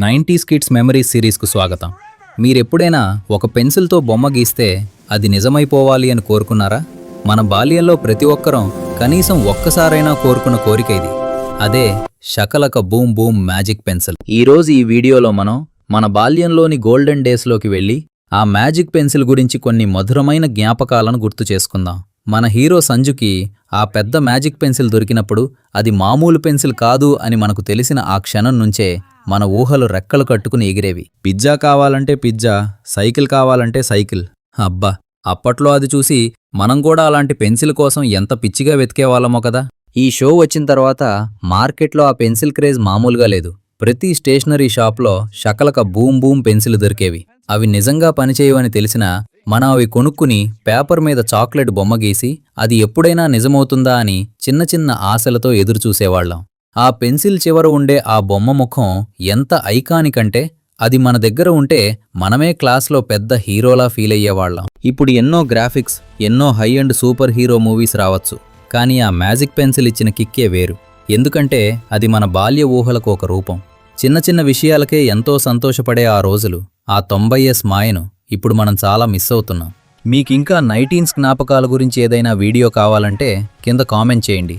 90s kids memories సిరీస్కు స్వాగతం. మీరెప్పుడైనా ఒక పెన్సిల్తో బొమ్మ గీస్తే అది నిజమైపోవాలి అని కోరుకున్నారా? మన బాల్యంలో ప్రతి ఒక్కరం కనీసం ఒక్కసారైనా కోరుకున్న కోరిక ఇది. అదే Shakalaka boom boom magic pencil. ఈరోజు ఈ వీడియోలో మనం మన బాల్యంలోని గోల్డెన్ డేస్లోకి వెళ్ళి ఆ మ్యాజిక్ పెన్సిల్ గురించి కొన్ని మధురమైన జ్ఞాపకాలను గుర్తు చేసుకుందాం. మన హీరో సంజుకి ఆ పెద్ద మ్యాజిక్ పెన్సిల్ దొరికినప్పుడు అది మామూలు పెన్సిల్ కాదు అని మనకు తెలిసిన ఆ క్షణం నుంచే మన ఊహలు రెక్కలు కట్టుకుని ఎగిరేవి. పిజ్జా కావాలంటే పిజ్జా, సైకిల్ కావాలంటే సైకిల్. అబ్బా, అప్పట్లో అది చూసి మనం కూడా అలాంటి పెన్సిల్ కోసం ఎంత పిచ్చిగా వెతికేవాళ్ళమో కదా. ఈ షో వచ్చిన తర్వాత మార్కెట్లో ఆ పెన్సిల్ క్రేజ్ మామూలుగా లేదు. ప్రతి స్టేషనరీ షాప్లో షకలక బూమ్ బూమ్ పెన్సిల్ దొరికేవి. అవి నిజంగా పనిచేయవని తెలిసినా మనం అవి కొనుక్కుని పేపర్ మీద చాక్లెట్ బొమ్మ గీసి అది ఎప్పుడైనా నిజమవుతుందా అని చిన్న చిన్న ఆశలతో ఎదురుచూసేవాళ్లం. ఆ పెన్సిల్ చివర ఉండే ఆ బొమ్మ ముఖం ఎంత ఐకానిక్ అంటే అది మన దగ్గర ఉంటే మనమే క్లాస్లో పెద్ద హీరోలా ఫీల్ అయ్యేవాళ్లం. ఇప్పుడు ఎన్నో గ్రాఫిక్స్, ఎన్నో high and super hero movies రావచ్చు, కానీ ఆ మ్యాజిక్ పెన్సిల్ ఇచ్చిన కిక్కే వేరు. ఎందుకంటే అది మన బాల్య ఊహలకు ఒక రూపం. చిన్న చిన్న విషయాలకే ఎంతో సంతోషపడే ఆ రోజులు, ఆ 90s మాయను ఇప్పుడు మనం చాలా మిస్ అవుతున్నాం. మీకింకా 19s జ్ఞాపకాల గురించి ఏదైనా వీడియో కావాలంటే కింద కామెంట్ చేయండి.